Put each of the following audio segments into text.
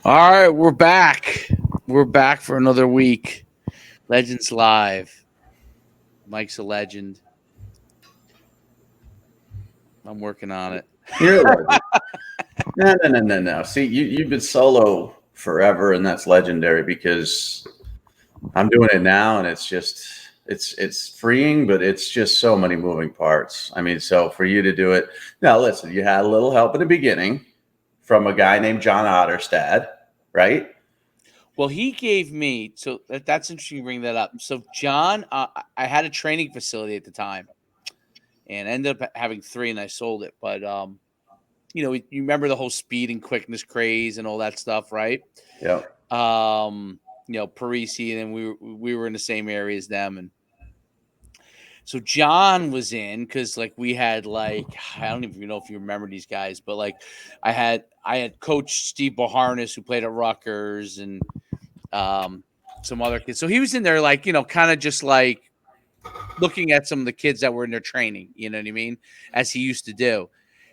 All right, we're back. We're back for another week. Legends Live. Mike's a legend. I'm working on it. You're a legend. No. See, you've been solo forever, and that's legendary because I'm doing it now, and it's freeing, but it's just so many moving parts. I mean, so for you to do it now, listen, you had a little help in the beginning from a guy named John Otterstad, right? Well, he gave me that's interesting. You bring that up. So, John, I had a training facility at the time, and ended up having three, and I sold it. But you remember the whole speed and quickness craze and all that stuff, right? Yep. Parisi, and we were in the same area as them, and so John was in because like we had like I don't even know if you remember these guys, but like I had Coach Steve Boharness who played at Rutgers and some other kids. So he was in there like kind of just like looking at some of the kids that were in their training. You know what I mean? As he used to do.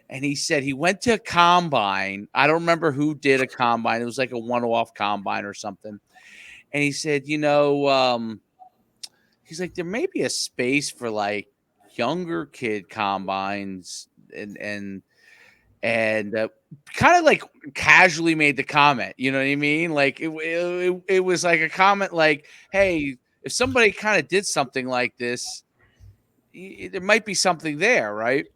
And he said he went to a combine. I don't remember who did a combine. It was like a one-off combine or something. And he said, he's like, there may be a space for like younger kid combines and kind of like casually made the comment, you know what I mean? Like it was like a comment like, hey, if somebody kind of did something like this, there might be something there, right?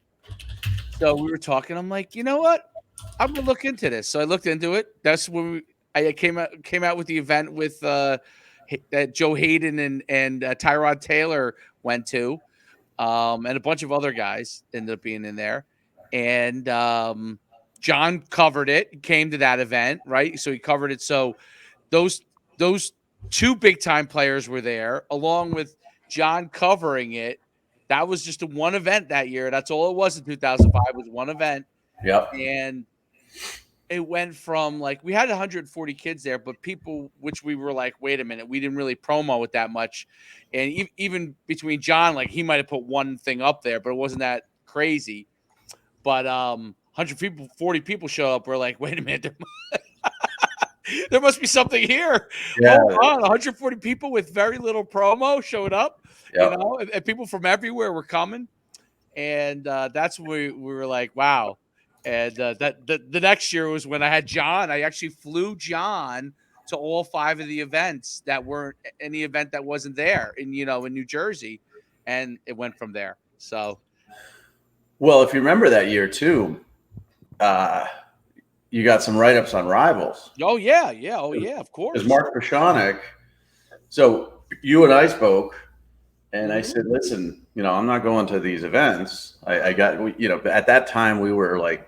So we were talking. I'm like, you know what? I'm gonna look into this. So I looked into it. That's when I came out with the event with that Joe Hayden and Tyrod Taylor went to, and a bunch of other guys ended up being in there, and John covered it. Came to that event, right? So he covered it. So those those two big time players were there, along with John covering it. That was just a one event that year. That's all it was in 2005 was one event, Yep. and it went from like we had 140 kids there, but people, which we were like, wait a minute, we didn't really promo it that much. And even between John, like he might have put one thing up there, but it wasn't that crazy. But 100 people, 40 people show up. We're like, wait a minute, there must be something here. Yeah. Hold on, 140 people with very little promo showed up, Yep. and people from everywhere were coming. And that's when we were like, wow. And the next year was when I had John. I actually flew John to all five of the events that weren't any event that wasn't there in New Jersey, and it went from there. So Well, if you remember that year too, uh, you got some write-ups on Rivals. oh yeah, of Because course. Mark Pashonik. So you and I spoke, and I Mhm. said, "Listen, I'm not going to these events. I got, at that time we were like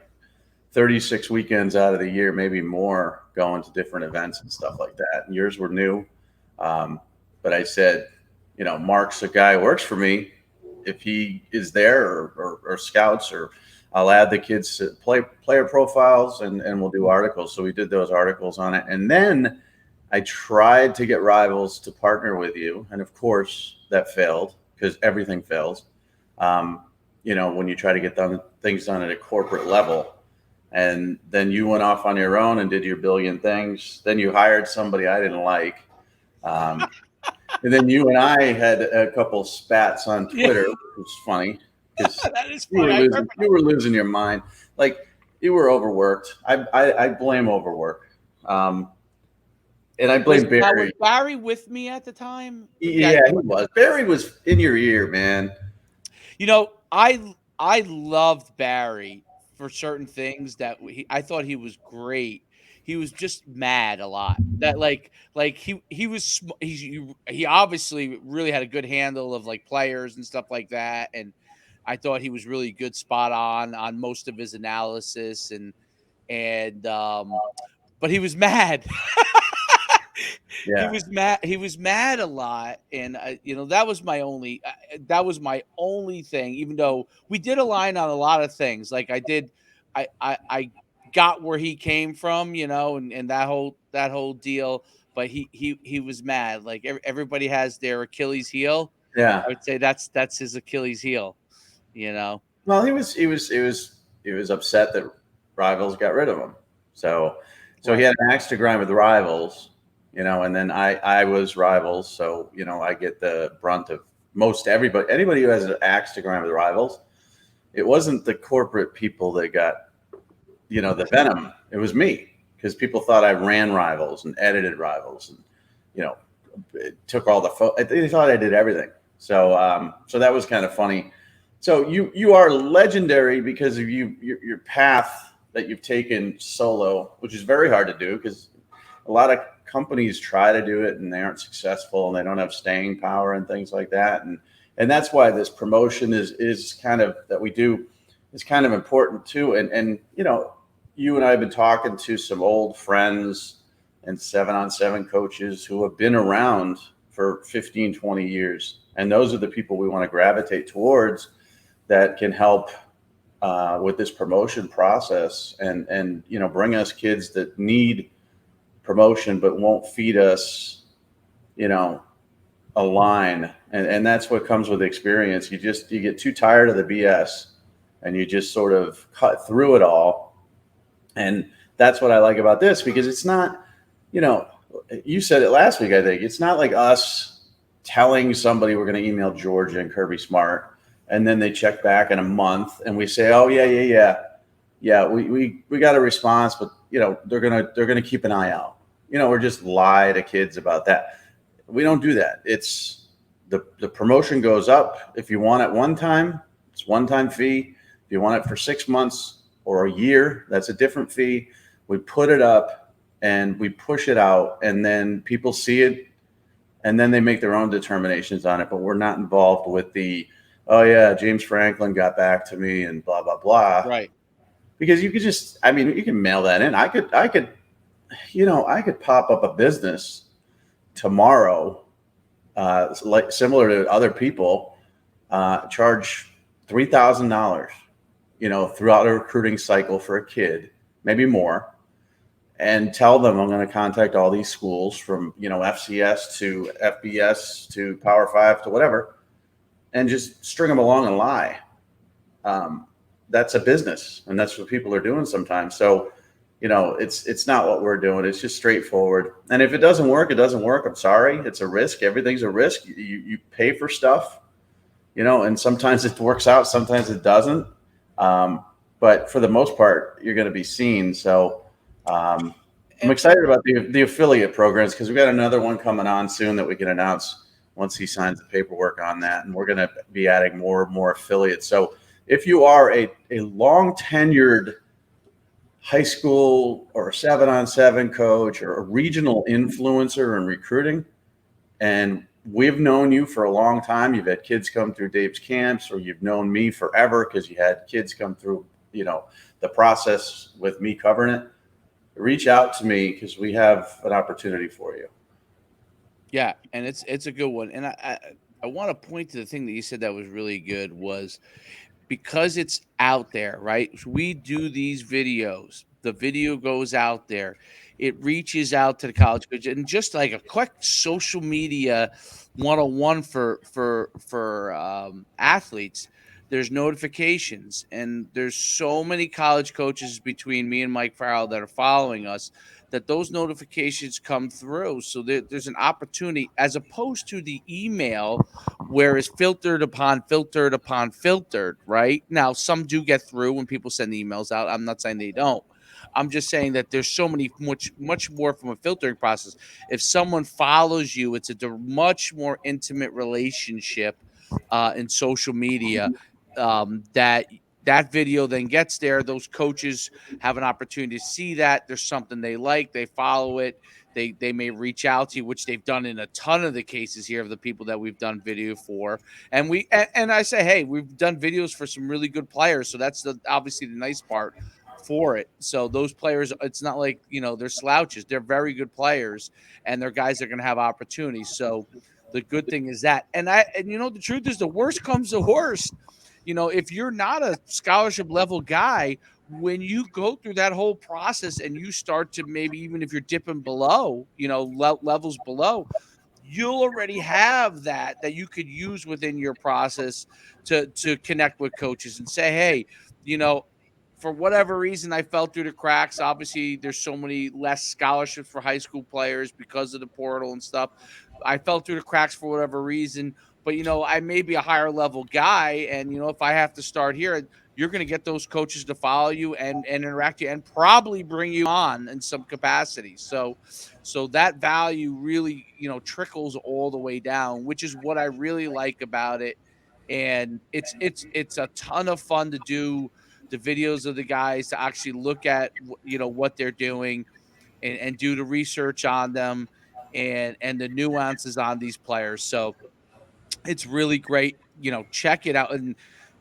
36 weekends out of the year, maybe more, going to different events and stuff like that. And yours were new, but I said, Mark's a guy who works for me. If he is there or scouts, or I'll add the kids to player profiles and we'll do articles. So we did those articles on it, and then I tried to get Rivals to partner with you, and of course that failed because everything fails. When you try to get things done at a corporate level, and then you went off on your own and did your billion things. Then you hired somebody I didn't like, and then you and I had a couple spats on Yeah, Twitter, which was funny because that is you funny. were I losing remember. you were losing your mind. Like, you were overworked. I blame overwork. And I blame Was Barry. Barry with me at the time? Yeah, Yeah, he was. Barry was in your ear, man. I loved Barry for certain things that I thought he was great. He was just mad a lot. That like he was he obviously really had a good handle of like players and stuff like that, and I thought he was really good, spot on most of his analysis and but he was mad. He Yeah. was mad. He was mad a lot, and that was my only thing. Even though we did align on a lot of things, like I did, I got where he came from, and that whole deal. But he was mad. Like everybody has their Achilles heel. Yeah. I would say that's his Achilles heel. You know. Well, he was upset that Rivals got rid of him. So, So he Right. had an axe to grind with rivals, and then I was rivals. So, I get the brunt of most anybody who has an axe to grind with rivals. It wasn't the corporate people that got, the venom. It was me, because people thought I ran rivals and edited rivals and, you know, took all the they thought I did everything. So that was kind of funny. So you are legendary because of your path that you've taken solo, which is very hard to do because a lot of companies try to do it and they aren't successful and they don't have staying power and things like that. And that's why this promotion is kind of that we do is kind of important too. And you and I have been talking to some old friends and 7-on-7 coaches who have been around for 15, 20 years. And those are the people we want to gravitate towards that can help with this promotion process and bring us kids that need promotion but won't feed us, a line. And that's what comes with experience. You get too tired of the BS and you just sort of cut through it all. And that's what I like about this, because it's not, you said it last week, I think. It's not like us telling somebody we're going to email Georgia and Kirby Smart, and then they check back in a month and we say, oh yeah, we got a response, but they're gonna keep an eye out. Or just lie to kids about that. We don't do that. It's the promotion goes up. If you want it one time, it's one-time fee. If you want it for 6 months or a year, that's a different fee. We put it up and we push it out, and then people see it, and then they make their own determinations on it. But we're not involved with the, oh yeah, James Franklin got back to me and blah blah blah. Right. Because you could just, you can mail that in. I could pop up a business tomorrow, like similar to other people, charge $3,000, throughout a recruiting cycle for a kid, maybe more, and tell them I'm going to contact all these schools from, FCS to FBS to Power 5 to whatever, and just string them along and lie. That's a business, and that's what people are doing sometimes. So, it's not what we're doing. It's just straightforward. And if it doesn't work, it doesn't work. I'm sorry. It's a risk. Everything's a risk. You pay for stuff, and sometimes it works out, sometimes it doesn't. But for the most part, you're going to be seen. So I'm excited about the affiliate programs, because we've got another one coming on soon that we can announce once he signs the paperwork on that. And we're going to be adding more and more affiliates. So if you are a long tenured high school or a 7-on-7 coach or a regional influencer in recruiting, and we've known you for a long time, you've had kids come through Dave's camps, or you've known me forever because you had kids come through, the process with me covering it, reach out to me, because we have an opportunity for you. Yeah, and it's a good one. And I want to point to the thing that you said that was really good was because it's out there, right? We do these videos. The video goes out there. It reaches out to the college coach, and just like a quick social media 101 for athletes. There's notifications, and there's so many college coaches between me and Mike Farrell that are following us that those notifications come through. So there's an opportunity, as opposed to the email where it's filtered upon filtered upon filtered, right? Now, some do get through when people send emails out. I'm not saying they don't. I'm just saying that there's so many much more from a filtering process. If someone follows you, it's a much more intimate relationship in social media. That video then gets there. Those coaches have an opportunity to see that there's something they like, they follow it. They may reach out to you, which they've done in a ton of the cases here of the people that we've done video for. And I say, hey, we've done videos for some really good players, so that's obviously the nice part for it. So those players, it's not like they're slouches. They're very good players, and they're guys that are going to have opportunities. So the good thing is that, and the truth is, the worst comes to worst. If you're not a scholarship level guy, when you go through that whole process and you start to, maybe even if you're dipping below, levels below, you'll already have that you could use within your process to connect with coaches and say, hey, you know, for whatever reason, I fell through the cracks. Obviously, there's so many less scholarships for high school players because of the portal and stuff. I fell through the cracks for whatever reason. But I may be a higher level guy, and if I have to start here, you're going to get those coaches to follow you and interact you and probably bring you on in some capacity. So that value really trickles all the way down, which is what I really like about it. And it's a ton of fun to do the videos of the guys, to actually look at what they're doing, and do the research on them, and the nuances on these players. So it's really great. Check it out. And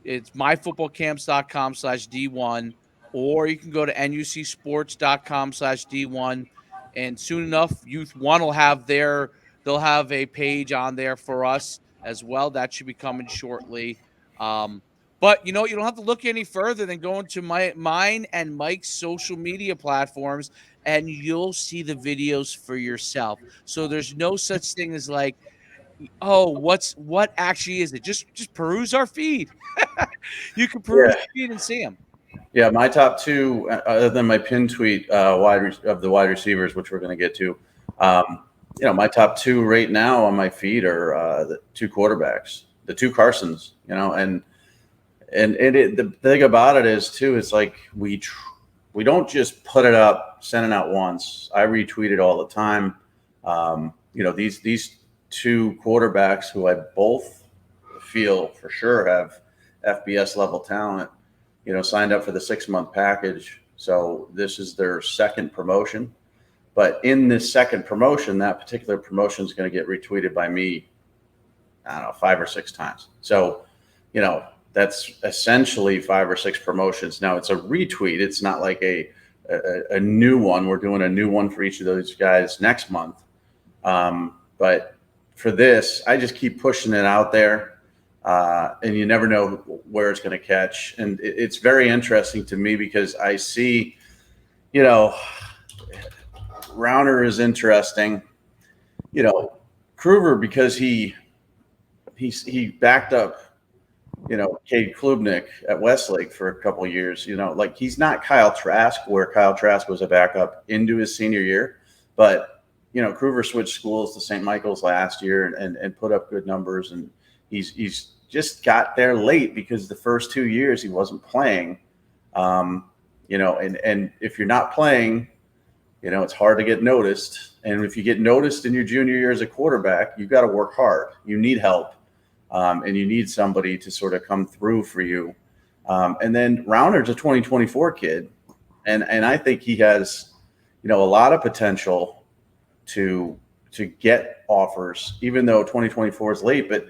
it's myfootballcamps.com/D1, or you can go to nucsports.com/D1. And soon enough, Youth One they'll have a page on there for us as well. That should be coming shortly. But you don't have to look any further than going to mine and Mike's social media platforms, and you'll see the videos for yourself. So there's no such thing as like, oh, what actually is it? Just peruse our feed. You can peruse Yeah. the feed and see them. Yeah, my top two, other than my pin tweet, of the wide receivers, which we're going to get to, my top two right now on my feed are the two quarterbacks, the two Carsons. The thing about it is too, it's like we don't just put it up, send it out once. I retweet it all the time. These two quarterbacks who I both feel for sure have FBS level talent, signed up for the 6-month package. So this is their second promotion. But in this second promotion, that particular promotion is going to get retweeted by me, I don't know, 5 or 6 times. So, that's essentially 5 or 6 promotions. Now it's a retweet. It's not like a new one. We're doing a new one for each of those guys next month. But for this, I just keep pushing it out there. And you never know where it's going to catch. And it's very interesting to me because I see, Rauner is interesting. Kruger, because he backed up, Cade Klubnik at Westlake for a couple of years. Like he's not Kyle Trask, where Kyle Trask was a backup into his senior year, but Kruger switched schools to St. Michael's last year and put up good numbers, and he's just got there late because the first 2 years he wasn't playing. And if you're not playing, it's hard to get noticed. And if you get noticed in your junior year as a quarterback, you've got to work hard. You need help. And you need somebody to sort of come through for you. And then Rauner's a 2024 kid. And I think he has, a lot of potential to get offers, even though 2024 is late. But,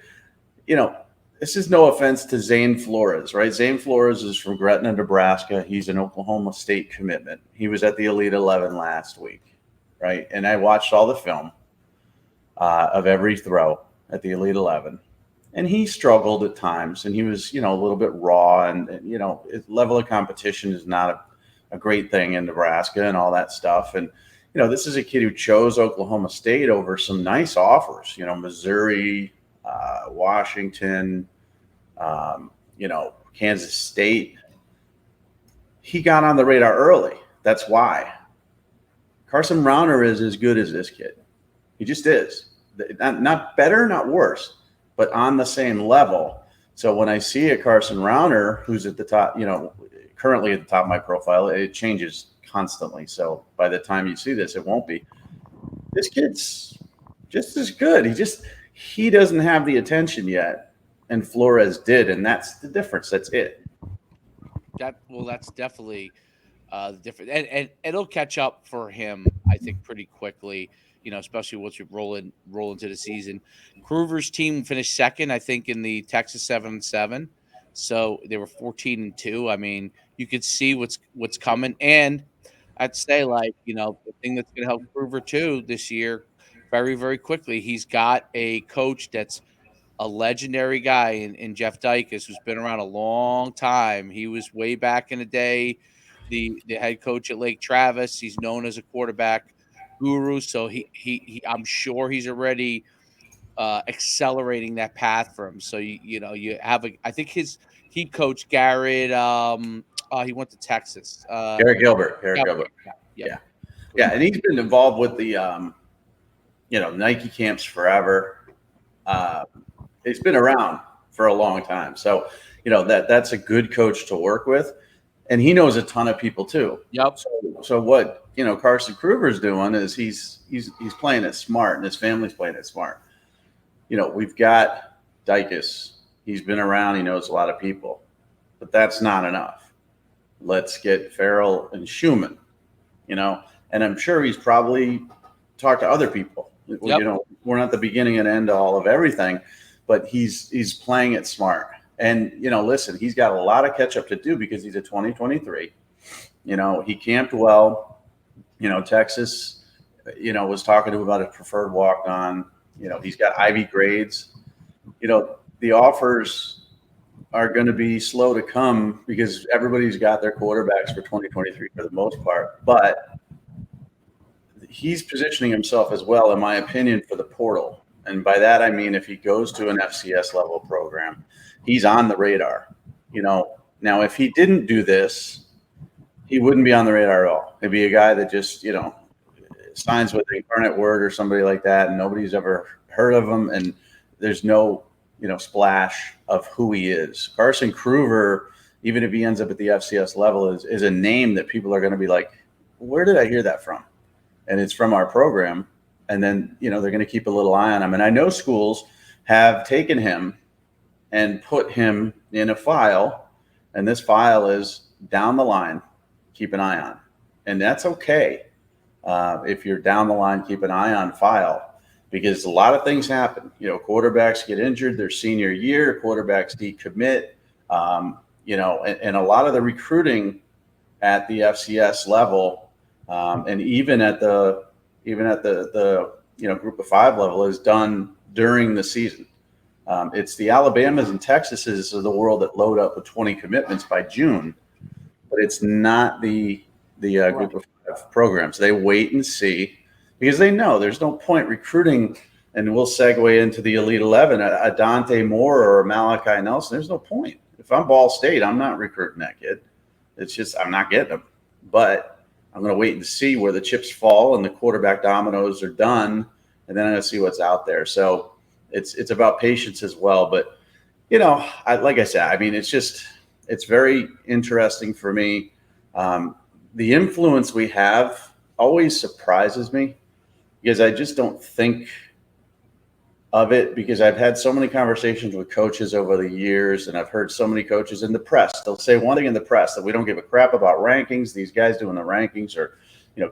this is no offense to Zane Flores, right? Zane Flores is from Gretna, Nebraska. He's an Oklahoma State commitment. He was at the Elite 11 last week, right? And I watched all the film of every throw at the Elite 11. And he struggled at times, and he was, a little bit raw, and his level of competition is not a great thing in Nebraska and all that stuff. And, this is a kid who chose Oklahoma State over some nice offers, Missouri, Washington, Kansas State. He got on the radar early. That's why. Carson Rauner is as good as this kid. He just is. Not better, not worse, but on the same level. So when I see a Carson Rauner who's at the top, currently at the top of my profile, it changes constantly. So by the time you see this, it won't be. This kid's just as good. He doesn't have the attention yet, and Flores did, and that's the difference. That's it. That's definitely the difference, and it'll catch up for him, I think, pretty quickly. Especially once we roll into the season. Kruger's team finished second, I think, in the Texas 7-7. So they were 14-2. I mean, you could see what's coming. And I'd say, the thing that's going to help Kruger too this year, very, very quickly, he's got a coach that's a legendary guy in Jeff Dykes, who's been around a long time. He was way back in the day, the head coach at Lake Travis. He's known as a quarterback guru, so he I'm sure he's already accelerating that path for him. So you have I think he coached Garrett He went to Texas. Garrett Gilbert. Yep. Yeah. Yeah. And he's been involved with the, Nike camps forever. It's been around for a long time. So, that's a good coach to work with. And he knows a ton of people too. Yep. So what, Carson Kruger's doing is he's playing it smart, and his family's playing it smart. We've got Dykes. He's been around. He knows a lot of people, but that's not enough. Let's get Farrell and Schumann, and I'm sure he's probably talked to other people. Yep. We're not the beginning and end all of everything, but he's playing it smart. And, listen, he's got a lot of catch up to do because he's a 2023. He camped well. Texas, was talking to him about a preferred walk on. He's got Ivy grades. The offers are going to be slow to come because everybody's got their quarterbacks for 2023 for the most part. But he's positioning himself as well, in my opinion, for the portal. And by that, I mean if he goes to an FCS level program, he's on the radar. Now if he didn't do this, he wouldn't be on the radar at all. He'd be a guy that just, signs with the Incarnate Word or somebody like that, and nobody's ever heard of him, and there's no, splash of who he is. Carson Kruger, even if he ends up at the FCS level, is a name that people are going to be like, where did I hear that from? And it's from our program. And then, they're going to keep a little eye on him. And I know schools have taken him and put him in a file, and this file is down the line, keep an eye on. And that's okay. If you're down the line, keep an eye on file, because a lot of things happen. Quarterbacks get injured their senior year, quarterbacks decommit, and a lot of the recruiting at the FCS level, and even at the group of five level is done during the season. It's the Alabamas and Texases of the world that load up with 20 commitments by June, but it's not the group of five programs. They wait and see because they know there's no point recruiting, and we'll segue into the Elite 11, a Dante Moore or a Malachi Nelson. There's no point. If I'm Ball State, I'm not recruiting that kid. It's just I'm not getting him. But I'm going to wait and see where the chips fall and the quarterback dominoes are done, and then I'm going to see what's out there. So it's about patience as well. But, like I said, I mean, it's very interesting for me. The influence we have always surprises me because I just don't think of it, because I've had so many conversations with coaches over the years, and I've heard so many coaches in the press. They'll say one thing in the press, that we don't give a crap about rankings. These guys doing the rankings are,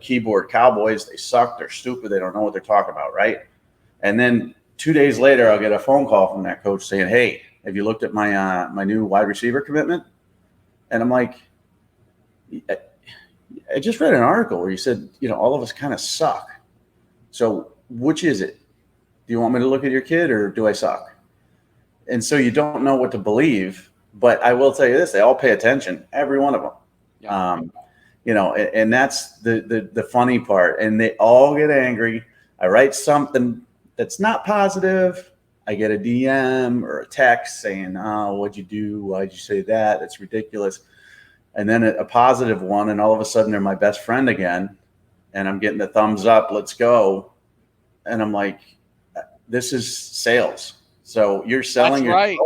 keyboard cowboys. They suck. They're stupid. They don't know what they're talking about, right? And then 2 days later, I'll get a phone call from that coach saying, "Hey, have you looked at my my new wide receiver commitment?" And I'm like, I just read an article where you said, all of us kind of suck. So which is it? Do you want me to look at your kid, or do I suck? And so you don't know what to believe. But I will tell you this: they all pay attention, every one of them. Yeah. And that's the funny part. And they all get angry. I write something that's not positive, I get a DM or a text saying, "Oh, what'd you do? Why'd you say that? That's ridiculous." And then a positive one, and all of a sudden they're my best friend again, and I'm getting the thumbs up, let's go. And I'm like, this is sales. So you're selling. That's right.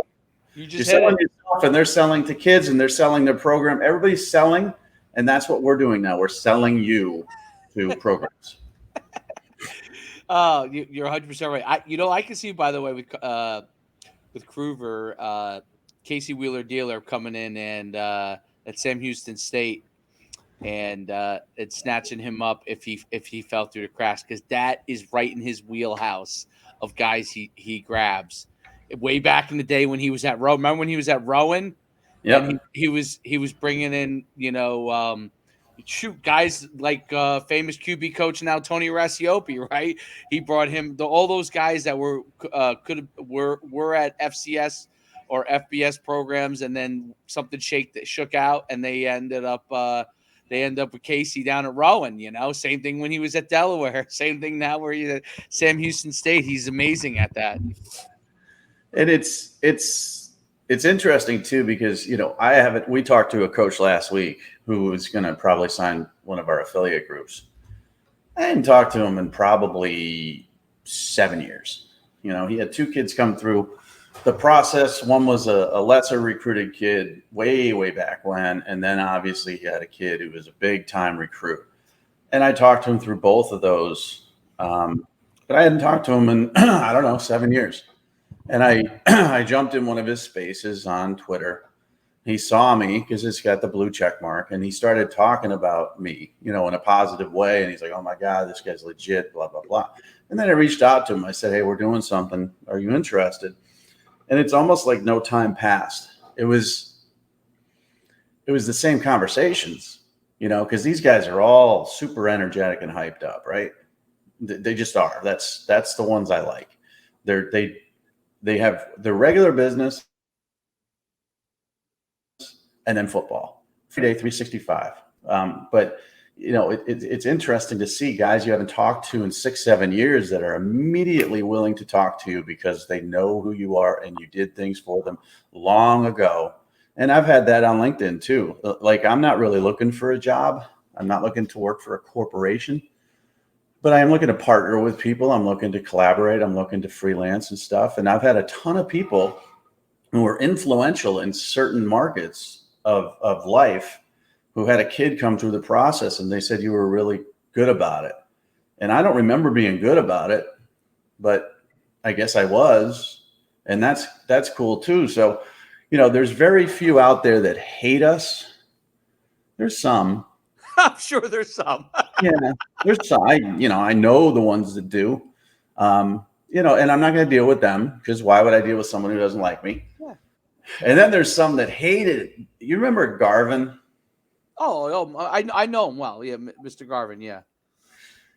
You're selling yourself, and they're selling to kids, and they're selling their program. Everybody's selling, and that's what we're doing now. We're selling you to programs. You're 100% right. I can see, by the way, with Kruger, Casey Wheeler Dealer coming in and at Sam Houston State, and it's snatching him up if he fell through the cracks, because that is right in his wheelhouse of guys he grabs. Way back in the day when he was at Rowan, remember when he was at Rowan? Yeah, he was bringing in guys like famous QB coach now Tony Rasiopi, right? He brought him all those guys that were at FCS or FBS programs, and then something shook out, and they ended up with Casey down at Rowan. Same thing when he was at Delaware. Same thing now where he's at Sam Houston State. He's amazing at that. And it's it's interesting too, because, I haven't, we talked to a coach last week who was going to probably sign one of our affiliate groups. I hadn't talked to him in probably 7 years. He had 2 kids come through the process. One was a lesser recruited kid way, way back when. And then obviously he had a kid who was a big time recruit. And I talked to him through both of those. But I hadn't talked to him in, I don't know, 7 years. And I jumped in one of his spaces on Twitter. He saw me because it's got the blue check mark, and he started talking about me, in a positive way. And he's like, "Oh my God, this guy's legit, blah, blah, blah." And then I reached out to him. I said, "Hey, we're doing something. Are you interested?" And it's almost like no time passed. It was the same conversations, because these guys are all super energetic and hyped up, right? They just are. That's the ones I like. They have their regular business and then football, 3 day, 365. But it's interesting to see guys you haven't talked to in 6, 7 years that are immediately willing to talk to you because they know who you are and you did things for them long ago. And I've had that on LinkedIn too. Like, I'm not really looking for a job. I'm not looking to work for a corporation, but I am looking to partner with people. I'm looking to collaborate. I'm looking to freelance and stuff. And I've had a ton of people who were influential in certain markets of life who had a kid come through the process, and they said, "You were really good about it." And I don't remember being good about it, but I guess I was. And that's cool too. So, there's very few out there that hate us. There's some. I'm sure there's some. Yeah, there's some. I know the ones that do. And I'm not going to deal with them, because why would I deal with someone who doesn't like me? Yeah. And then there's some that hated it. You remember Garvin? Oh, I know him well. Yeah, Mr. Garvin. Yeah.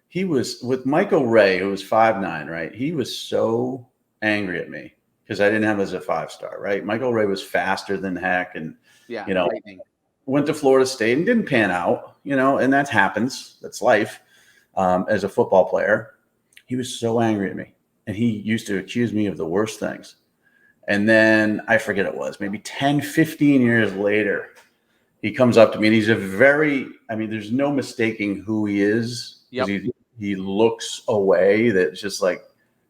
He was with Michael Ray, who was 5'9", right? He was so angry at me because I didn't have him as a 5-star, right? Michael Ray was faster than heck, and lightning. Went to Florida State and didn't pan out, and that happens. That's life. As a football player, he was so angry at me, and he used to accuse me of the worst things. And then I forget, it was maybe 10, 15 years later, he comes up to me, and he's there's no mistaking who he is. Yep. He looks away. That's just like,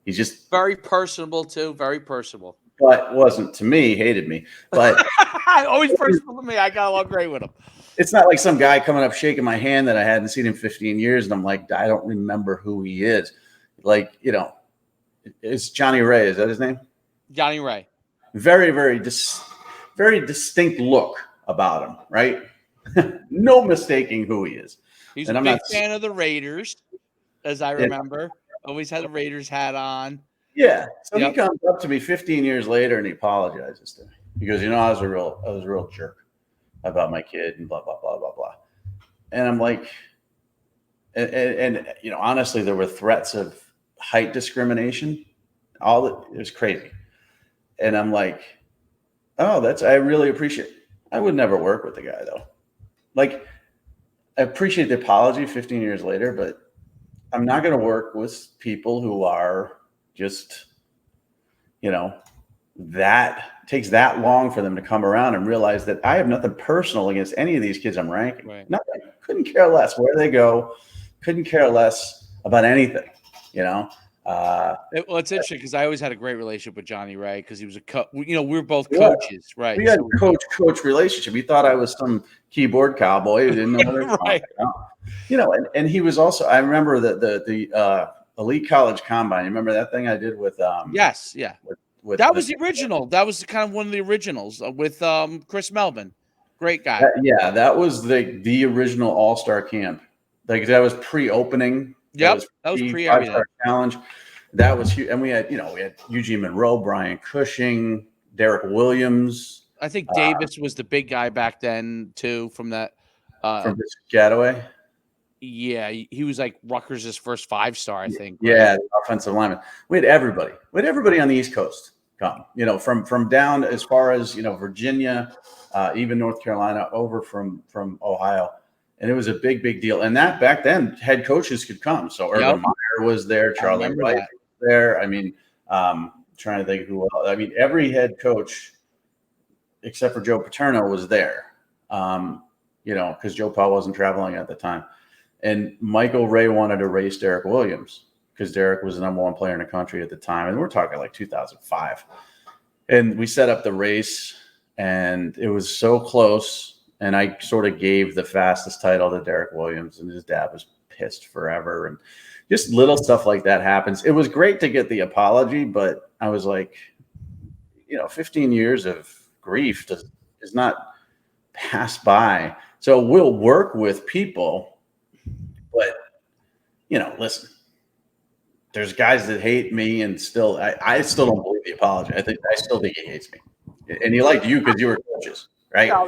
he's just very personable too. Very personable. But wasn't to me, hated me. But always personal to me. I got along great with him. It's not like some guy coming up shaking my hand that I hadn't seen in 15 years. And I'm like, I don't remember who he is. Like, it's Johnny Ray. Is that his name? Johnny Ray. Very, very, very distinct look about him, right? No mistaking who he is. He's a big fan of the Raiders, as I remember. Always had a Raiders hat on. Yeah. So he comes up to me 15 years later and he apologizes to me. He goes, I was a real jerk about my kid and blah, blah, blah, blah, blah. And I'm like, and honestly, there were threats of height discrimination. It was crazy. And I'm like, oh, I really appreciate it. I would never work with the guy though. Like, I appreciate the apology 15 years later, but I'm not going to work with people who are just, that takes that long for them to come around and realize that I have nothing personal against any of these kids I'm ranking. Right. Nothing. Couldn't care less where they go. Couldn't care less about anything, It's interesting because I always had a great relationship with Johnny Ray because he was we were both coaches, right? We had a coach relationship. He thought I was some keyboard cowboy who didn't know what it was right. About. And he was also. I remember the Elite College Combine. You remember that thing I did with? Yes, yeah. That was the original. That was kind of one of the originals with Chris Melvin. Great guy. That was the original AllStar Camp. Like, that was pre-opening. Yep, that was pre-everything. Challenge. That was huge. And we had Eugene Monroe, Brian Cushing, Derek Williams. I think Davis was the big guy back then too. From that, from Piscataway. Yeah, he was like Rutgers' first 5-star, I think. Right? Yeah, offensive lineman. We had everybody. We had everybody on the East Coast come. From down as far as Virginia, even North Carolina, over from Ohio. And it was a big, big deal. And that back then, head coaches could come. So Urban Meyer was there, Charlie White was there. Trying to think who else. Every head coach except for Joe Paterno, was there. Because Joe Paul wasn't traveling at the time. And Michael Ray wanted to race Derek Williams because Derek was the number one player in the country at the time. And we're talking like 2005. And we set up the race, and it was so close. And I sort of gave the fastest title to Derek Williams, and his dad was pissed forever. And just little stuff like that happens. It was great to get the apology, but I was like, 15 years of grief is not passed by. So we'll work with people, but listen, there's guys that hate me, and still, I still don't believe the apology. I still think he hates me, and he liked you because you were coaches, right? I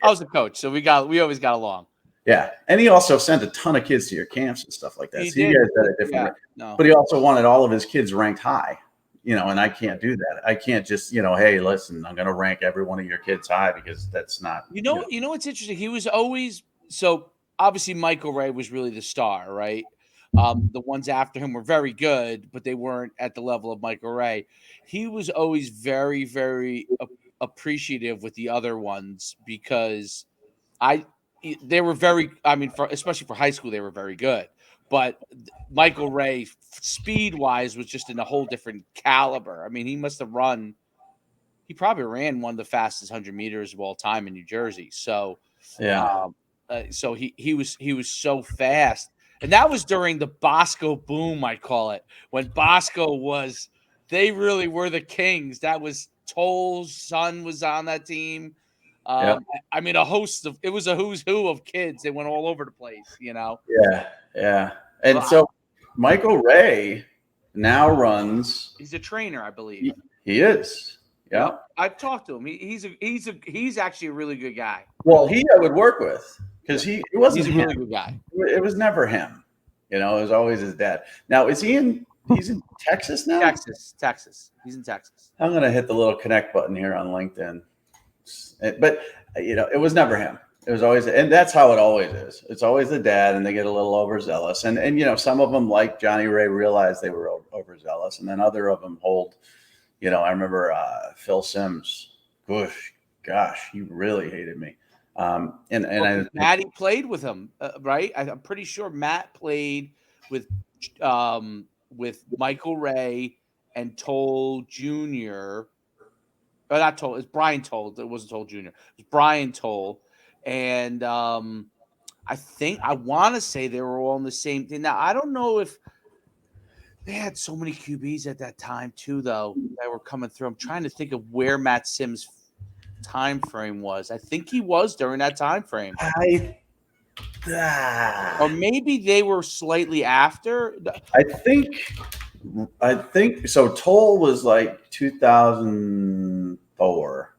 was the coach, so we always got along. Yeah, and he also sent a ton of kids to your camps and stuff like that. He So you did. guys had a different, but he also wanted all of his kids ranked high. And I can't do that. I can't just, hey, listen, I'm going to rank every one of your kids high, because that's not. You know what's interesting? He was always so obviously Michael Ray was really the star, right? The ones after him were very good, but they weren't at the level of Michael Ray. He was always very, very appreciative with the other ones because they were very. I mean, especially for high school, they were very good. But Michael Ray, speed wise, was just in a whole different caliber. I mean, he probably ran one of the fastest 100 meters of all time in New Jersey. So, Yeah. So he was so fast, and that was during the Bosco boom, I call it, when Bosco they really were the kings. That was Toll's son was on that team. I mean, it was a who's who of kids. They went all over the place, Yeah. And so Michael Ray now runs. He's a trainer, I believe. He is. Yeah. Yep. I've talked to him. He's actually a really good guy. Well, I would work with, because he wasn't. He's a really good guy. It was never him. It was always his dad. Now, he's in Texas now? Texas. He's in Texas. I'm going to hit the little connect button here on LinkedIn. But, it was never him. It was always, and that's how it always is. It's always the dad, and they get a little overzealous. And some of them, like Johnny Ray, realized they were overzealous, and then other of them hold. I remember Phil Simms. Gosh, he really hated me. Matty played with him, right? I'm pretty sure Matt played with Michael Ray and Toll Jr. Not Toll. It's Brian Toll. It wasn't Toll Jr. It was Brian Toll, and I want to say they were all in the same thing. Now I don't know if they had so many QBs at that time too, though, that were coming through. I'm trying to think of where Matt Sims' time frame was. I think he was during that time frame. Or maybe they were slightly after. I think so. Toll was like 2004,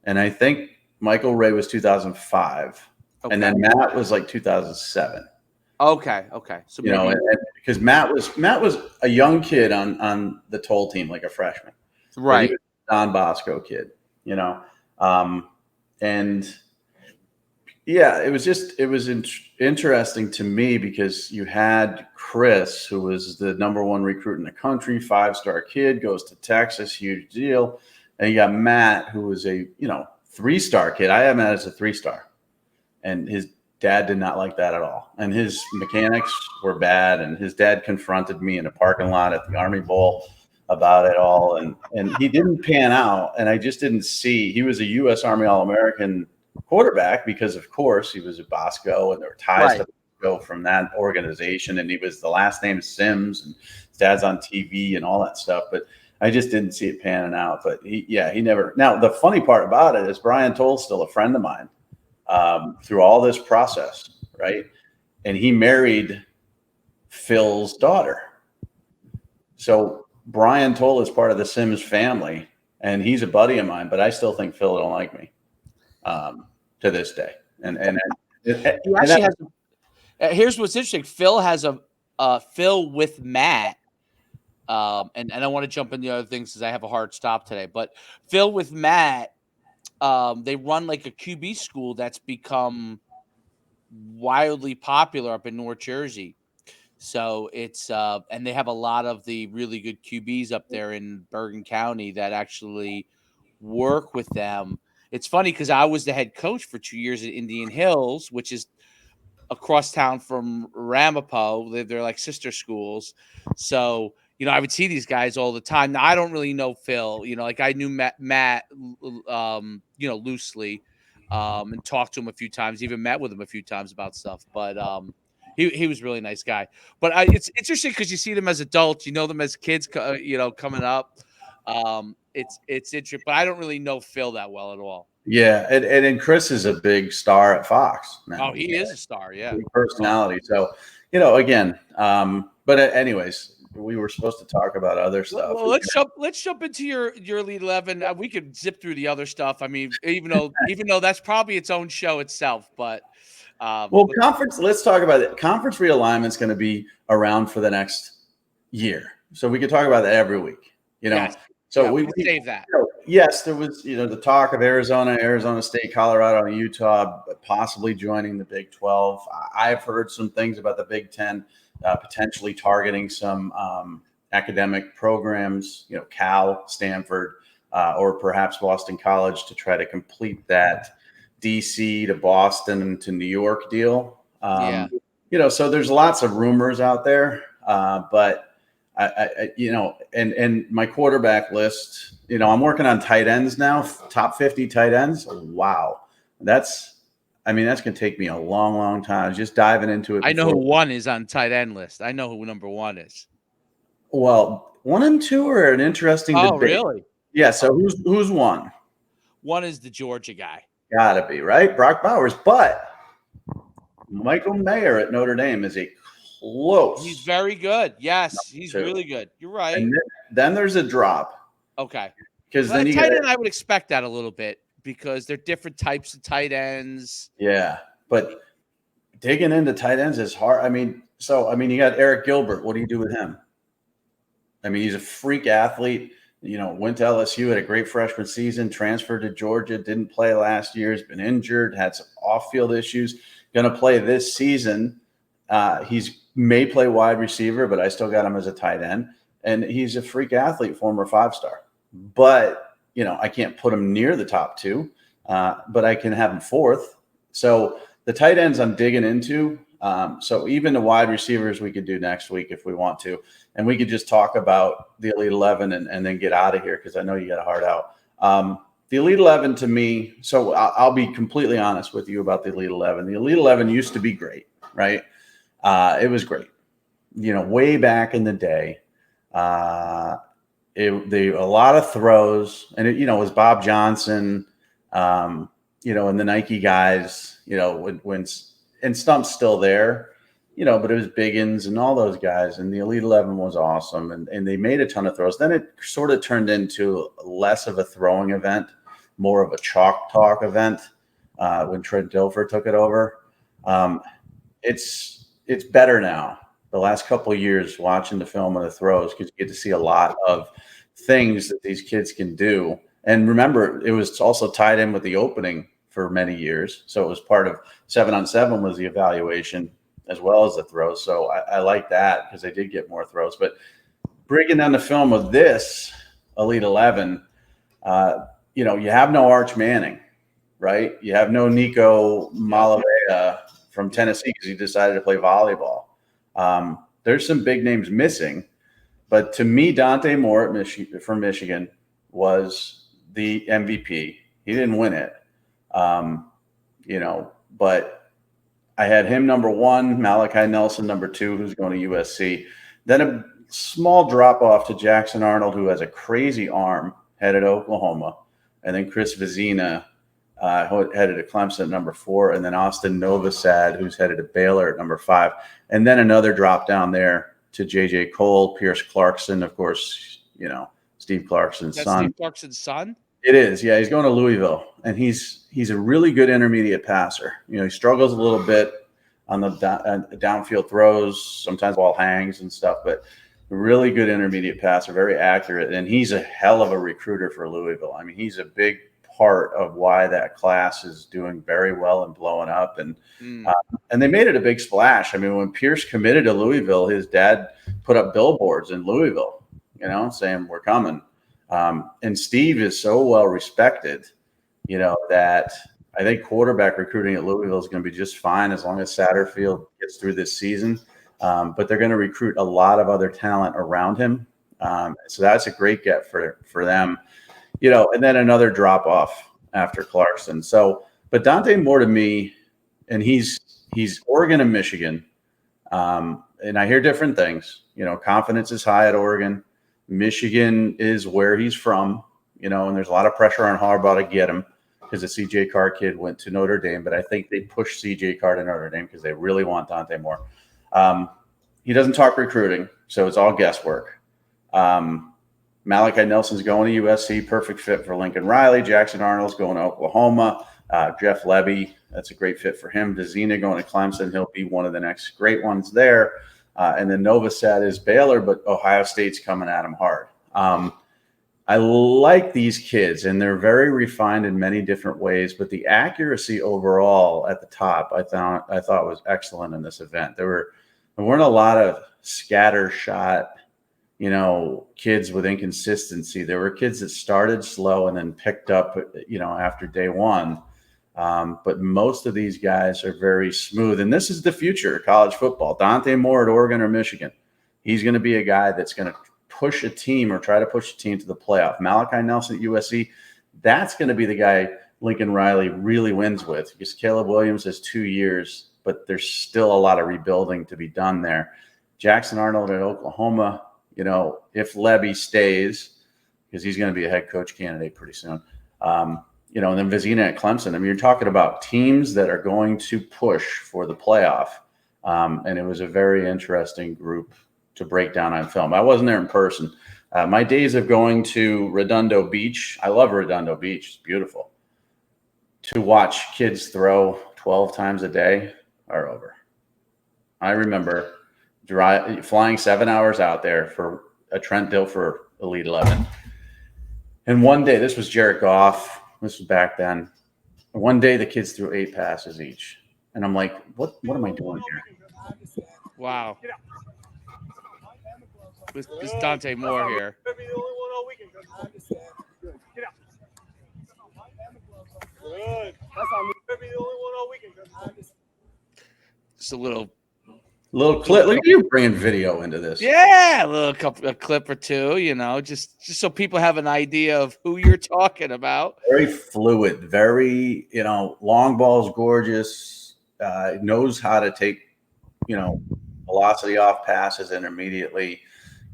and I think Michael Ray was 2005, and then Matt was like 2007. Okay. So because Matt was a young kid on the Toll team, like a freshman, right? He was a Don Bosco kid, and yeah, it was interesting to me because you had Chris, who was the number one recruit in the country, 5-star kid, goes to Texas, huge deal, and you got Matt, who was a 3-star kid. I had Matt as a 3-star, and his dad did not like that at all. And his mechanics were bad. And his dad confronted me in a parking lot at the Army Bowl about it all. And he didn't pan out. And I just didn't see. He was a U.S. Army All-American quarterback because, of course, he was at Bosco, and there were ties to Bosco from that organization. And he was the last name Sims, and his dad's on TV and all that stuff. But I just didn't see it panning out. But he never. Now, the funny part about it is Brian Toll's still a friend of mine. Through all this process, right? And he married Phil's daughter. So Brian Toll is part of the Sims family, and he's a buddy of mine, but I still think Phil don't like me to this day. And he actually has. Here's what's interesting. Phil has a Phil with Matt. And I want to jump in the other things because I have a hard stop today, but Phil with Matt, they run like a QB school that's become wildly popular up in North Jersey. So it's and they have a lot of the really good QBs up there in Bergen County that actually work with them. It's funny because I was the head coach for 2 years at Indian Hills, which is across town from Ramapo. They're like sister schools. So, I would see these guys all the time. Now, I don't really know Phil, like I knew Matt, loosely, and talked to him a few times, even met with him a few times about stuff. But he was a really nice guy. But it's interesting because you see them as adults, you know them as kids, coming up. It's interesting, but I don't really know Phil that well at all. Yeah, and Chris is a big star at Fox now. Oh, he is a star, yeah. Big personality. So, again, but anyways, we were supposed to talk about other stuff. Well, let's jump into your Elite 11. We could zip through the other stuff. I mean, even though that's probably its own show itself, but conference. Let's talk about it. Conference realignment is going to be around for the next year, so we could talk about that every week. Yes. So yeah, we save that. Yes, there was the talk of Arizona State, Colorado, and Utah possibly joining the Big 12. I've heard some things about the Big 10 potentially targeting some academic programs, Cal, Stanford, or perhaps Boston College to try to complete that DC to Boston to New York deal. So there's lots of rumors out there, but and my quarterback list, I'm working on tight ends now, top 50 tight ends. Wow. That's going to take me a long, long time. Just diving into it. I know who one is on tight end list. I know who number one is. Well, 1 and 2 are an interesting debate. Oh, really? Yeah. So who's one? One is the Georgia guy. Gotta be, right? Brock Bowers. But Michael Mayer at Notre Dame is a close. He's very good. Yes, he's really good. You're right. And then there's a drop. Okay. Because then tight end, I would expect that a little bit because they're different types of tight ends. Yeah, but digging into tight ends is hard. I mean, you got Eric Gilbert. What do you do with him? I mean, he's a freak athlete. Went to LSU, had a great freshman season, transferred to Georgia, didn't play last year, has been injured, had some off-field issues. Going to play this season. He's may play wide receiver, but I still got him as a tight end. And he's a freak athlete, former 5-star. But, I can't put him near the top 2, but I can have him 4th. So the tight ends I'm digging into. So even the wide receivers we could do next week if we want to. And we could just talk about the Elite 11 and then get out of here because I know you got a hard out. The Elite 11 to me, so I'll be completely honest with you about the Elite 11. The Elite 11 used to be great, right? It was great. Way back in the day, a lot of throws, and it was Bob Johnson, and the Nike guys, when and Stump's still there, but it was Biggins and all those guys, and the Elite 11 was awesome, and they made a ton of throws. Then it sort of turned into less of a throwing event, more of a chalk talk event when Trent Dilfer took it over. It's better now. The last couple of years watching the film of the throws, because you get to see a lot of things that these kids can do. And remember, it was also tied in with the opening for many years. So it was part of 7-on-7 was the evaluation as well as the throws. So I like that because they did get more throws. But breaking down the film of this Elite 11, you have no Arch Manning, right? You have no Nico Malavea from Tennessee because he decided to play volleyball. There's some big names missing, but to me, Dante Moore from Michigan was the MVP. He didn't win it, but I had him number 1, Malachi Nelson number 2, who's going to USC. Then a small drop off to Jackson Arnold, who has a crazy arm, headed to Oklahoma, and then Chris Vezina, headed to Clemson at number 4, and then Austin Novosad, who's headed to Baylor at number 5, and then another drop down there to J.J. Cole, Pierce Clarkson, of course, Steve Clarkson's son. Steve Clarkson's son? It is, yeah. He's going to Louisville, and he's a really good intermediate passer. He struggles a little bit on the downfield throws, sometimes ball hangs and stuff, but really good intermediate passer, very accurate, and he's a hell of a recruiter for Louisville. I mean, he's a big part of why that class is doing very well and blowing up, and they made it a big splash. I mean, when Pierce committed to Louisville, his dad put up billboards in Louisville, saying we're coming. And Steve is so well respected that I think quarterback recruiting at Louisville is going to be just fine as long as Satterfield gets through this season. But they're going to recruit a lot of other talent around him. So that's a great get for them, and then another drop off after Clarkson. So, but Dante Moore to me, and he's Oregon and Michigan. And I hear different things. Confidence is high at Oregon. Michigan is where he's from, and there's a lot of pressure on Harbaugh to get him because the CJ Carr kid went to Notre Dame. But I think they pushed CJ Carr to Notre Dame because they really want Dante Moore. He doesn't talk recruiting, so it's all guesswork. Malachi Nelson's going to USC, perfect fit for Lincoln Riley. Jackson Arnold's going to Oklahoma. Jeff Levy, that's a great fit for him. Vizina going to Clemson. He'll be one of the next great ones there. And then Novosad is Baylor, but Ohio State's coming at him hard. I like these kids, and they're very refined in many different ways, but the accuracy overall at the top, I thought was excellent in this event. There weren't a lot of scatter shot, kids with inconsistency. There were kids that started slow and then picked up, after day one. But most of these guys are very smooth. And this is the future of college football. Dante Moore at Oregon or Michigan. He's going to be a guy that's going to push a team or try to push a team to the playoff. Malachi Nelson at USC, that's going to be the guy Lincoln Riley really wins with, because Caleb Williams has 2 years, but there's still a lot of rebuilding to be done there. Jackson Arnold at Oklahoma, if Levy stays, because he's going to be a head coach candidate pretty soon. And then Vizina at Clemson. I mean, you're talking about teams that are going to push for the playoff. And it was a very interesting group to break down on film. I wasn't there in person. My days of going to Redondo Beach, I love Redondo Beach. It's beautiful. To watch kids throw 12 times a day are over. I remember flying 7 hours out there for a Trent Dilfer Elite 11. And one day, this was Jared Goff. This was back then. One day, the kids threw 8 passes each. And I'm like, what am I doing here? Wow. This Dante Moore here. Just a little clip. Look at you bringing video into this. Yeah, a clip or two, just so people have an idea of who you're talking about. Very fluid, very, long balls, gorgeous, knows how to take, velocity off passes intermediately,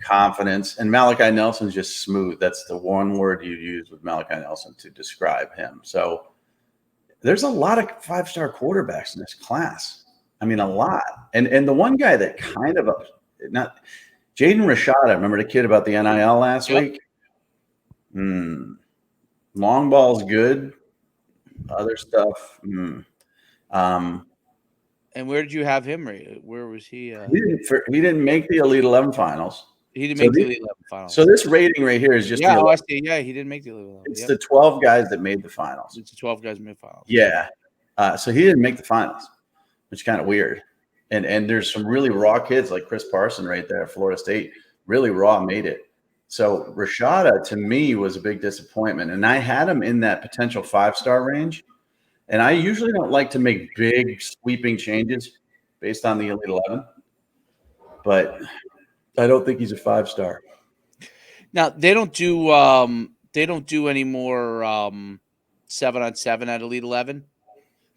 confidence. And Malachi Nelson's just smooth. That's the one word you use with Malachi Nelson to describe him. So there's a lot of 5-star quarterbacks in this class. I mean, a lot. And the one guy that kind of not Jaden Rashada, remember the kid about the NIL last week? Long ball's good. Other stuff. And where did you have him rated? Where was he? He didn't make the Elite 11 finals. He didn't make the Elite 11 finals. So this rating right here is just I see. Yeah, he didn't make the Elite 11. It's the 12 guys that made the finals. It's the 12 guys made finals. Yeah. So he didn't make the finals, which is kind of weird. And there's some really raw kids like Chris Parson right there at Florida State, really raw, made it. So Rashada, to me, was a big disappointment. And I had him in that potential 5-star range. And I usually don't like to make big sweeping changes based on the Elite 11. But I don't think he's a 5-star. Now, they don't do any more 7-on-7 at Elite 11.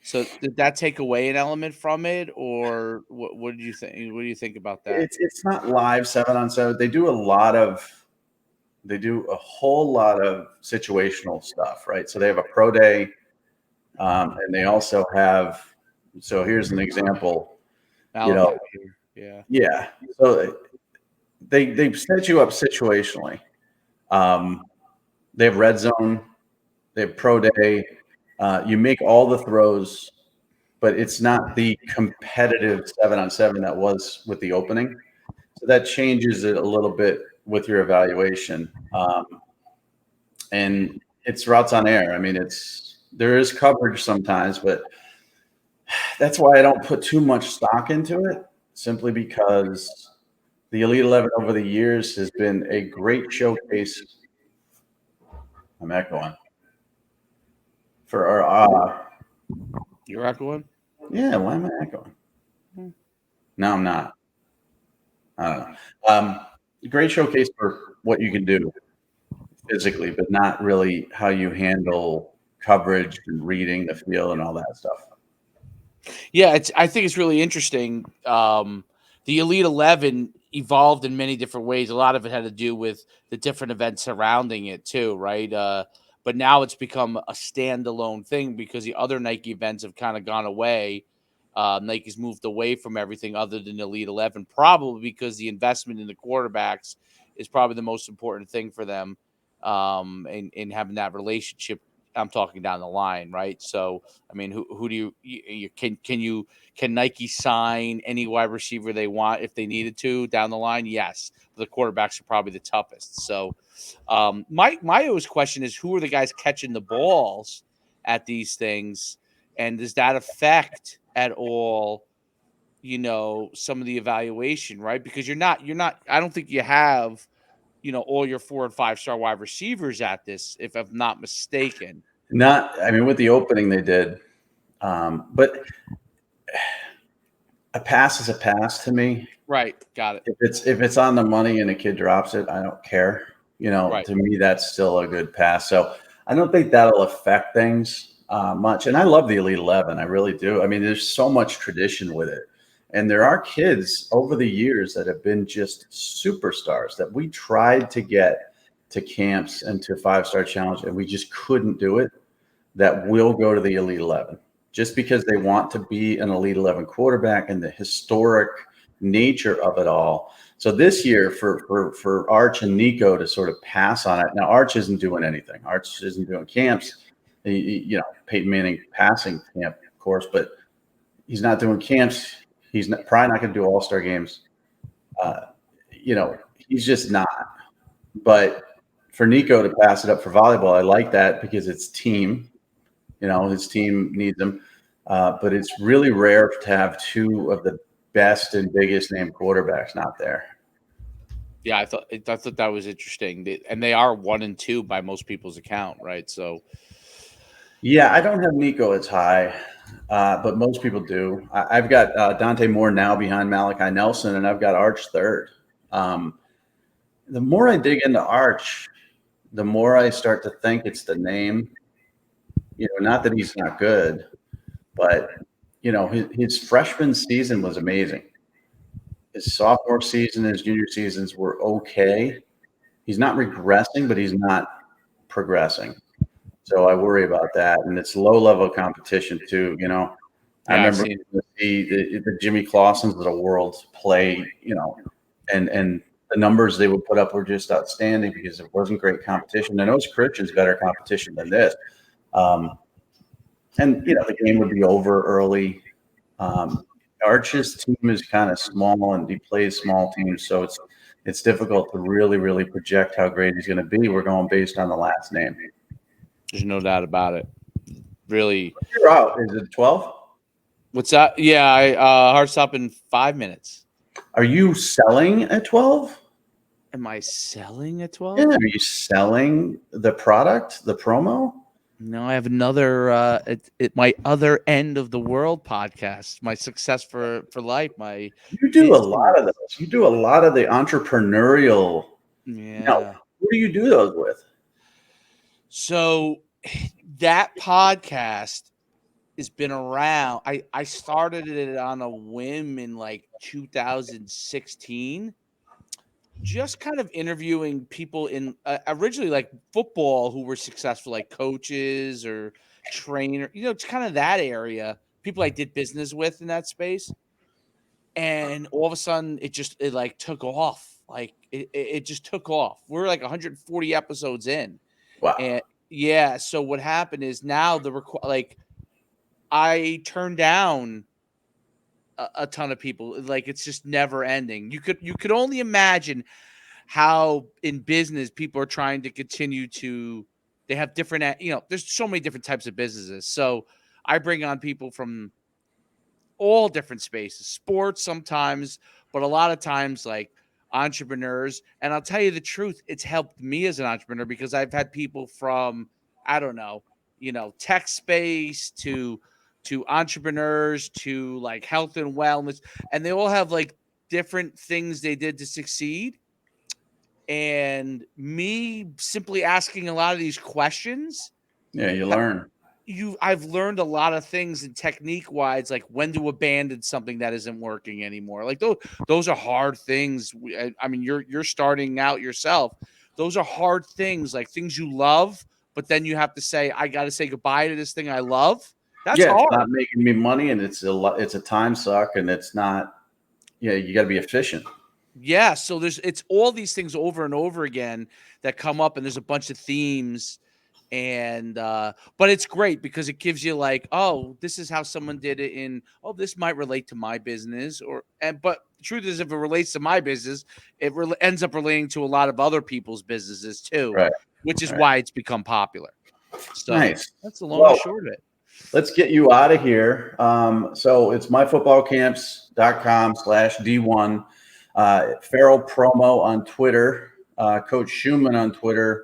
So did that take away an element from it, or what did you think? What do you think about that? It's not live 7-on-7. They do a whole lot of situational stuff, right? So they have a pro day, and they also have. So here's an example. Yeah. So they set you up situationally. They have red zone. They have pro day. You make all the throws, but it's not the competitive 7-on-7 that was with the opening. So that changes it a little bit with your evaluation. And it's routes on air. I mean, there is coverage sometimes, but that's why I don't put too much stock into it, simply because the Elite 11 over the years has been a great showcase. I'm echoing. for our You're echoing? yeah, why am I echoing? Hmm. No, I'm not. I don't know. Great showcase for what you can do physically, but not really how you handle coverage and reading the field and all that stuff. Yeah, I think it's really interesting. The Elite 11 evolved in many different ways. A lot of it had to do with the different events surrounding it too, right? But now it's become a standalone thing because the other Nike events have kind of gone away. Nike's moved away from everything other than Elite 11, probably because the investment in the quarterbacks is probably the most important thing for them. In having that relationship, I'm talking down the line, right? So, I mean, who do can Nike sign any wide receiver they want if they needed to down the line? Yes, but the quarterbacks are probably the toughest. So, my always question is who are the guys catching the balls at these things, and does that affect at all? Some of the evaluation, right? Because you're not. I don't think you have all your 4 and 5-star wide receivers at this, if I'm not mistaken. Not, I mean, with the opening they did, but a pass is a pass to me. Right, got it. If it's on the money and a kid drops it, I don't care. Right. To me, that's still a good pass. So I don't think that'll affect things much. And I love the Elite 11. I really do. I mean, there's so much tradition with it. And there are kids over the years that have been just superstars that we tried to get to camps and to 5-star challenge, and we just couldn't do it, that will go to the Elite 11 just because they want to be an Elite 11 quarterback and the historic nature of it all. So this year for Arch and Nico to sort of pass on it. Now Arch isn't doing anything. Arch isn't doing camps. Peyton Manning passing camp, of course, but he's not doing camps. He's probably not going to do all-star games. He's just not. But for Nico to pass it up for volleyball, I like that because it's team. His team needs him. But it's really rare to have two of the best and biggest name quarterbacks not there. Yeah, I thought that was interesting, and they are 1 and 2 by most people's account, right? So, Yeah, I don't have Nico as high, but most people do. I've got Dante Moore now behind Malachi Nelson, and I've got Arch third. The more I dig into Arch, the more I start to think it's the name. Not that he's not good, but his freshman season was amazing. His sophomore season, his junior seasons were okay. He's not regressing, but he's not progressing. So I worry about that. And it's low level competition too. I yeah, I've remember seen. the Jimmy Clausens of the world play, and the numbers they would put up were just outstanding because it wasn't great competition. And those Christians better competition than this. And the game would be over early. Arch's team is kind of small, and he plays small teams, so it's difficult to really, really project how great he's going to be. We're going based on the last name. There's no doubt about it. Really. You're out. Is it 12? What's that? Yeah, I hard stop in 5 minutes. Are you selling at 12? Am I selling at 12? Yeah. Are you selling the product, the promo? No, I have another my other end of the world podcast, my success for life. You do a lot of those. You do a lot of the entrepreneurial. Yeah. Now, who do you do those with? So that podcast has been around. I started it on a whim in like 2016. Just kind of interviewing people in originally like football who were successful, like coaches or trainer, it's kind of that area, people I did business with in that space. And all of a sudden it like took off. Like it just took off. We're like 140 episodes in. Wow. And yeah, so what happened is now like I turned down a ton of people. Like it's just never ending. You could only imagine how in business people are trying to continue to, they have different, there's so many different types of businesses. So I bring on people from all different spaces, sports sometimes, but a lot of times like entrepreneurs. And I'll tell you the truth, it's helped me as an entrepreneur because I've had people from, I don't know, tech space to entrepreneurs to like health and wellness, and they all have like different things they did to succeed. And me simply asking a lot of these questions, Yeah, you learn. I've learned a lot of things and technique wise, like when to abandon something that isn't working anymore. Like those are hard things. I mean, you're starting out yourself. Those are hard things, like things you love, but then you have to say, I got to say goodbye to this thing I love. That's Yeah, it's hard. not making me money, and it's a time suck, and it's not. Yeah, you got to be efficient. Yeah. So it's all these things over and over again that come up, and there's a bunch of themes. And but it's great because it gives you like, oh, this is how someone did it this might relate to my business, but the truth is, if it relates to my business, it ends up relating to a lot of other people's businesses too, Right. which is Right. why it's become popular. So Nice. that's the long and short of it. Let's get you out of here. So it's myfootballcamps.com/D1. Farrell Promo on Twitter, Coach Schumann on Twitter,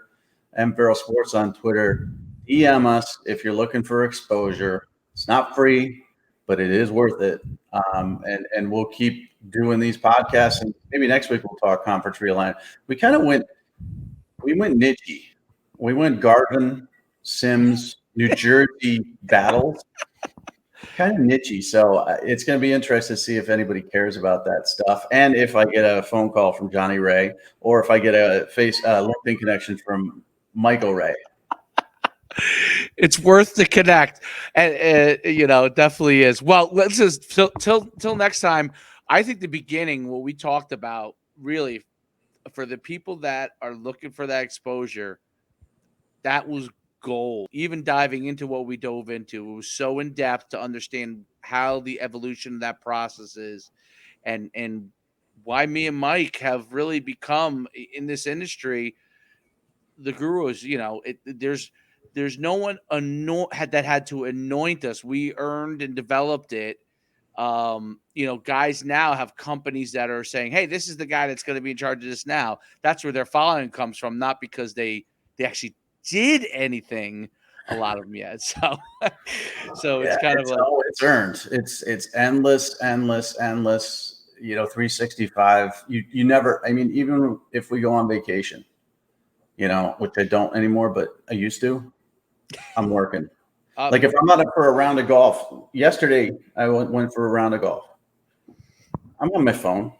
M Farrell Sports on Twitter. DM us if you're looking for exposure. It's not free, but it is worth it. And we'll keep doing these podcasts, and maybe next week we'll talk conference realignment. We went niche. We went Garvin, Sims, New Jersey battles. Kind of niche. So it's going to be interesting to see if anybody cares about that stuff. And if I get a phone call from Johnny Ray, or if I get a LinkedIn connection from Michael Ray. It's worth to connect. And it definitely is. Well, let's just till next time. I think the beginning, what we talked about, really, for the people that are looking for that exposure, that was gold. Even diving into what we dove into, it was so in depth to understand how the evolution of that process is, and why me and Mike have really become in this industry the gurus. There's no one that had to anoint us. We earned and developed it. Guys now have companies that are saying, hey, this is the guy that's going to be in charge of this now. That's where their following comes from, not because they actually did anything, a lot of them yet. So it's kind of like, it's earned. It's endless. 365. You never, I mean, even if we go on vacation, which I don't anymore, but I used to, I'm working. Like if I'm out for a round of golf, yesterday I went for a round of golf. I'm on my phone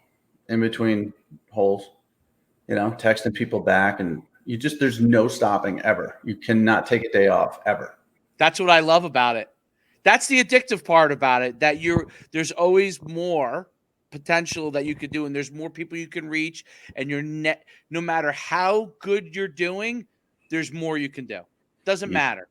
in between holes, texting people back, and there's no stopping ever. You cannot take a day off ever. That's what I love about it. That's the addictive part about it, that there's always more potential that you could do, and there's more people you can reach, and no matter how good you're doing, there's more you can do. Doesn't matter.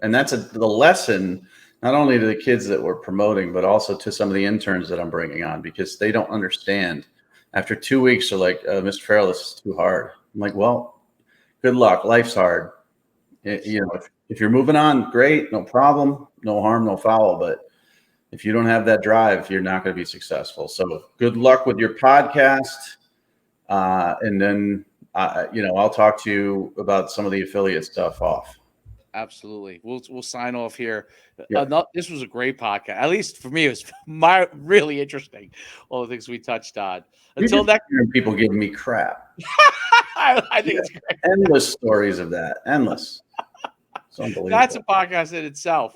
And that's the lesson, not only to the kids that we're promoting, but also to some of the interns that I'm bringing on, because they don't understand. After 2 weeks, they're like, Mr. Farrell, this is too hard. I'm like, well, good luck. Life's hard. If you're moving on, great, no problem, no harm, no foul. But if you don't have that drive, you're not going to be successful. So good luck with your podcast. And then, I'll talk to you about some of the affiliate stuff off. Absolutely. We'll sign off here. Yeah. This was a great podcast. At least for me, it was really interesting. All the things we touched on. Until next, people giving me crap. I think it's great. Endless stories of that. Endless. It's unbelievable. That's a podcast in itself.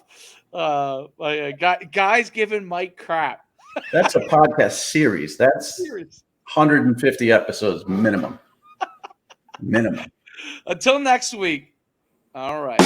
Guys giving Mike crap. That's a podcast series. That's 150 episodes minimum. Minimum. Until next week. All right.